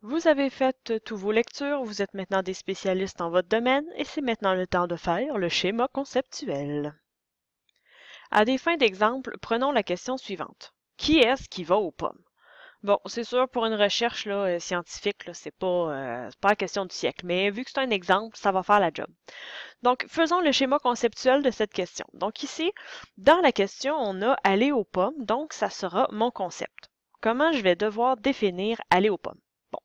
Vous avez fait tous vos lectures, vous êtes maintenant des spécialistes dans votre domaine et c'est maintenant le temps de faire le schéma conceptuel. À des fins d'exemple, prenons la question suivante. Qui est-ce qui va aux pommes? Bon, c'est sûr, pour une recherche là, scientifique, là, c'est pas la question du siècle, mais vu que c'est un exemple, ça va faire la job. Donc, faisons le schéma conceptuel de cette question. Donc ici, dans la question, on a aller aux pommes, donc ça sera mon concept. Comment je vais devoir définir aller aux pommes? Bon.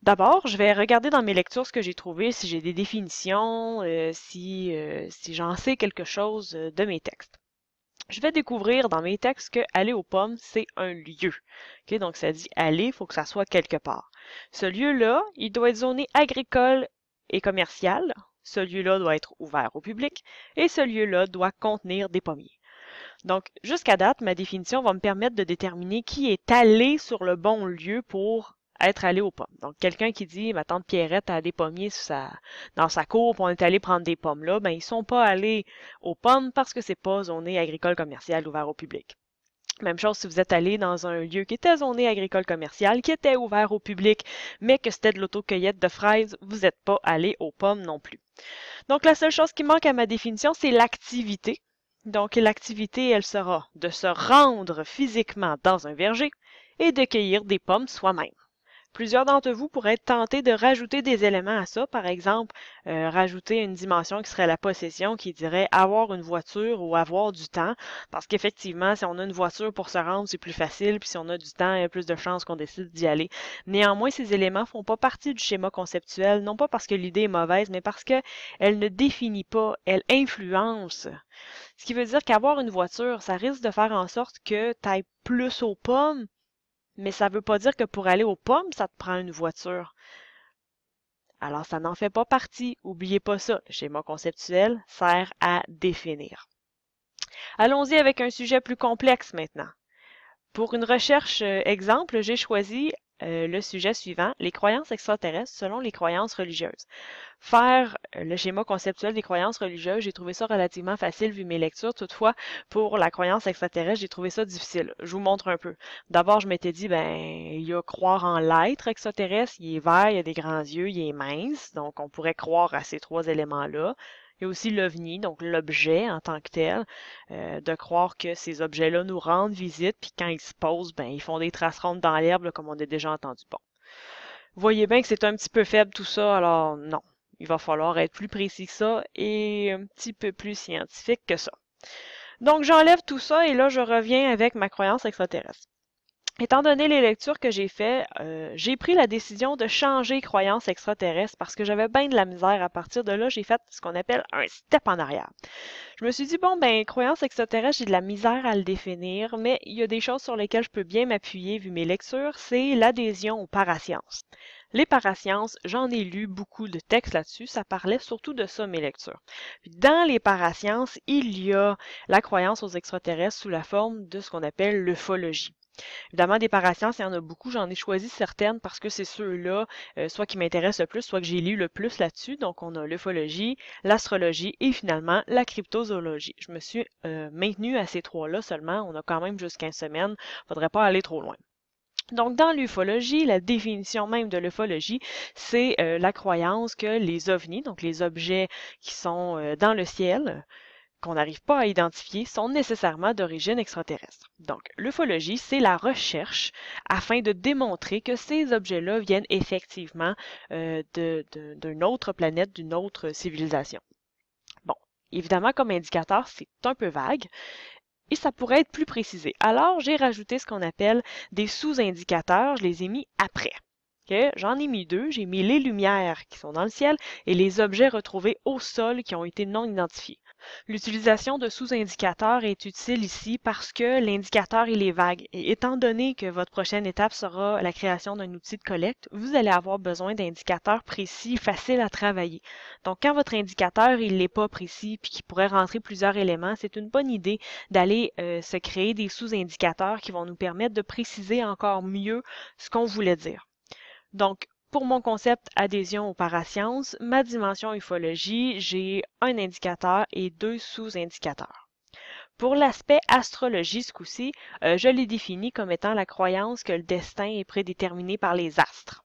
D'abord, je vais regarder dans mes lectures ce que j'ai trouvé, si j'ai des définitions, si j'en sais quelque chose de mes textes. Je vais découvrir dans mes textes que aller aux pommes, c'est un lieu. Ok, donc ça dit aller, il faut que ça soit quelque part. Ce lieu-là, il doit être zoné agricole et commercial. Ce lieu-là doit être ouvert au public et ce lieu-là doit contenir des pommiers. Donc, jusqu'à date, ma définition va me permettre de déterminer qui est allé sur le bon lieu pour être allé aux pommes. Donc, quelqu'un qui dit, ma tante Pierrette a des pommiers dans sa cour, puis on est allé prendre des pommes là, ben, ils sont pas allés aux pommes parce que c'est pas zoné agricole commercial ouvert au public. Même chose si vous êtes allé dans un lieu qui était zoné agricole commercial, qui était ouvert au public, mais que c'était de l'autocueillette de fraises, vous n'êtes pas allé aux pommes non plus. Donc, la seule chose qui manque à ma définition, c'est l'activité. Donc, l'activité, elle sera de se rendre physiquement dans un verger et de cueillir des pommes soi-même. Plusieurs d'entre vous pourraient être tentés de rajouter des éléments à ça, par exemple, rajouter une dimension qui serait la possession, qui dirait avoir une voiture ou avoir du temps, parce qu'effectivement, si on a une voiture pour se rendre, c'est plus facile, puis si on a du temps, il y a plus de chances qu'on décide d'y aller. Néanmoins, ces éléments font pas partie du schéma conceptuel, non pas parce que l'idée est mauvaise, mais parce que elle ne définit pas, elle influence. Ce qui veut dire qu'avoir une voiture, ça risque de faire en sorte que tu ailles plus aux pommes, mais ça veut pas dire que pour aller aux pommes, ça te prend une voiture. Alors, ça n'en fait pas partie. Oubliez pas ça. Le schéma conceptuel sert à définir. Allons-y avec un sujet plus complexe maintenant. Pour une recherche exemple, j'ai choisi le sujet suivant, les croyances extraterrestres selon les croyances religieuses. Faire le schéma conceptuel des croyances religieuses, j'ai trouvé ça relativement facile vu mes lectures. Toutefois, pour la croyance extraterrestre, j'ai trouvé ça difficile. Je vous montre un peu. D'abord, je m'étais dit, ben, il y a croire en l'être extraterrestre, il est vert, il a des grands yeux, il est mince, donc on pourrait croire à ces trois éléments-là. Il y a aussi l'OVNI, donc l'objet en tant que tel, de croire que ces objets-là nous rendent visite, puis quand ils se posent, ben, ils font des traces rondes dans l'herbe, là, comme on a déjà entendu. Bon. Voyez bien que c'est un petit peu faible tout ça, alors non. Il va falloir être plus précis que ça et un petit peu plus scientifique que ça. Donc j'enlève tout ça et là je reviens avec ma croyance extraterrestre. Étant donné les lectures que j'ai faites, j'ai pris la décision de changer croyance extraterrestre parce que j'avais bien de la misère. À partir de là, j'ai fait ce qu'on appelle un step en arrière. Je me suis dit, bon, ben, croyance extraterrestre, j'ai de la misère à le définir, mais il y a des choses sur lesquelles je peux bien m'appuyer vu mes lectures, c'est l'adhésion aux parasciences. Les parasciences, j'en ai lu beaucoup de textes là-dessus, ça parlait surtout de ça, mes lectures. Dans les parasciences, il y a la croyance aux extraterrestres sous la forme de ce qu'on appelle l'ufologie. Évidemment, des parasciences, il y en a beaucoup. J'en ai choisi certaines parce que c'est ceux-là, soit qui m'intéressent le plus, soit que j'ai lu le plus là-dessus. Donc, on a l'ufologie, l'astrologie et finalement la cryptozoologie. Je me suis maintenue à ces trois-là seulement. On a quand même juste 15 semaines. Faudrait pas aller trop loin. Donc, dans l'ufologie, la définition même de l'ufologie, c'est la croyance que les ovnis, donc les objets qui sont dans le ciel, qu'on n'arrive pas à identifier sont nécessairement d'origine extraterrestre. Donc, l'ufologie, c'est la recherche afin de démontrer que ces objets-là viennent effectivement d'une autre planète, d'une autre civilisation. Bon, évidemment, comme indicateur, c'est un peu vague et ça pourrait être plus précisé. Alors, j'ai rajouté ce qu'on appelle des sous-indicateurs, je les ai mis après. Okay? J'en ai mis deux, j'ai mis les lumières qui sont dans le ciel et les objets retrouvés au sol qui ont été non identifiés. L'utilisation de sous-indicateurs est utile ici parce que l'indicateur il est vague. Et étant donné que votre prochaine étape sera la création d'un outil de collecte, vous allez avoir besoin d'indicateurs précis, faciles à travailler. Donc, quand votre indicateur il n'est pas précis puis qu'il pourrait rentrer plusieurs éléments, c'est une bonne idée d'aller se créer des sous-indicateurs qui vont nous permettre de préciser encore mieux ce qu'on voulait dire. Donc, pour mon concept adhésion aux parasciences, ma dimension ufologie, j'ai un indicateur et deux sous-indicateurs. Pour l'aspect astrologie, ce coup-ci, je l'ai défini comme étant la croyance que le destin est prédéterminé par les astres.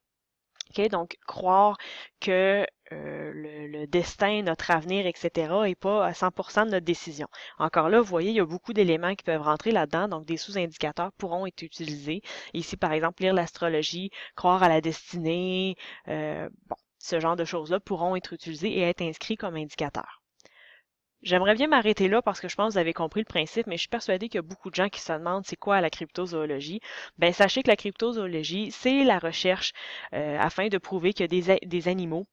OK? Donc, croire que le destin, notre avenir, etc., n'est pas à 100% de notre décision. Encore là, vous voyez, il y a beaucoup d'éléments qui peuvent rentrer là-dedans, donc des sous-indicateurs pourront être utilisés. Ici, par exemple, lire l'astrologie, croire à la destinée, bon, ce genre de choses-là pourront être utilisés et être inscrits comme indicateurs. J'aimerais bien m'arrêter là parce que je pense que vous avez compris le principe, mais je suis persuadée qu'il y a beaucoup de gens qui se demandent c'est quoi la cryptozoologie. Ben, sachez que la cryptozoologie, c'est la recherche afin de prouver qu'il y a des animaux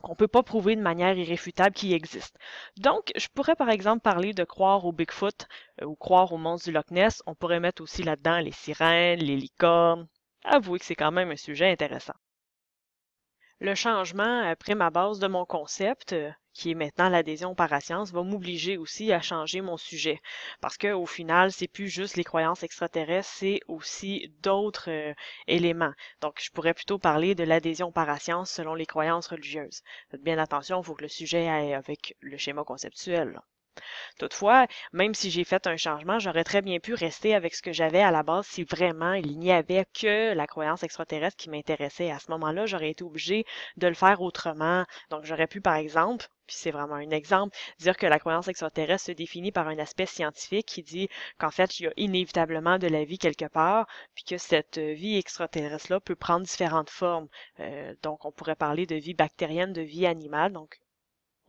qu'on ne peut pas prouver de manière irréfutable qui existent. Donc, je pourrais par exemple parler de croire au Bigfoot ou croire au monstre du Loch Ness. On pourrait mettre aussi là-dedans les sirènes, les licornes. Avouez que c'est quand même un sujet intéressant. Le changement prime abase de mon concept, qui est maintenant l'adhésion par parascience, va m'obliger aussi à changer mon sujet. Parce que au final, c'est plus juste les croyances extraterrestres, c'est aussi d'autres éléments. Donc, je pourrais plutôt parler de l'adhésion par parascience selon les croyances religieuses. Faites bien attention, il faut que le sujet aille avec le schéma conceptuel, là. Toutefois, même si j'ai fait un changement, j'aurais très bien pu rester avec ce que j'avais à la base si vraiment il n'y avait que la croyance extraterrestre qui m'intéressait. À ce moment-là, j'aurais été obligée de le faire autrement. Donc, j'aurais pu, par exemple, puis c'est vraiment un exemple, dire que la croyance extraterrestre se définit par un aspect scientifique qui dit qu'en fait, il y a inévitablement de la vie quelque part, puis que cette vie extraterrestre-là peut prendre différentes formes. Donc, on pourrait parler de vie bactérienne, de vie animale. Donc,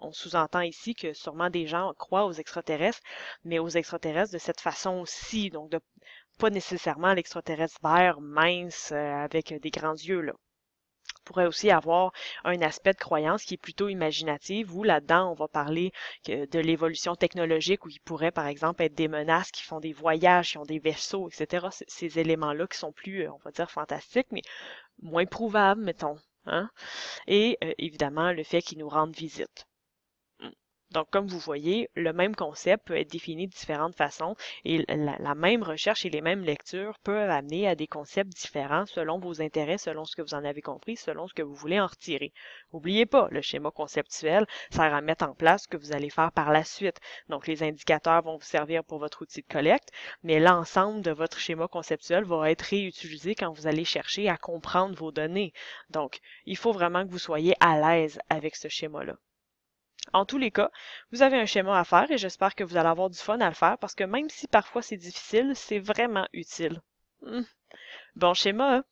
on sous-entend ici que sûrement des gens croient aux extraterrestres, mais aux extraterrestres de cette façon-ci, donc de pas nécessairement l'extraterrestre vert, mince, avec des grands yeux, là. On pourrait aussi avoir un aspect de croyance qui est plutôt imaginatif, où là-dedans, on va parler de l'évolution technologique, où il pourrait, par exemple, être des menaces qui font des voyages, qui ont des vaisseaux, etc. Ces éléments-là qui sont plus, on va dire, fantastiques, mais moins prouvables, mettons. Hein? Et évidemment, le fait qu'ils nous rendent visite. Donc, comme vous voyez, le même concept peut être défini de différentes façons et la même recherche et les mêmes lectures peuvent amener à des concepts différents selon vos intérêts, selon ce que vous en avez compris, selon ce que vous voulez en retirer. N'oubliez pas, le schéma conceptuel sert à mettre en place ce que vous allez faire par la suite. Donc, les indicateurs vont vous servir pour votre outil de collecte, mais l'ensemble de votre schéma conceptuel va être réutilisé quand vous allez chercher à comprendre vos données. Donc, il faut vraiment que vous soyez à l'aise avec ce schéma-là. En tous les cas, vous avez un schéma à faire et j'espère que vous allez avoir du fun à le faire parce que même si parfois c'est difficile, c'est vraiment utile. Bon schéma, hein?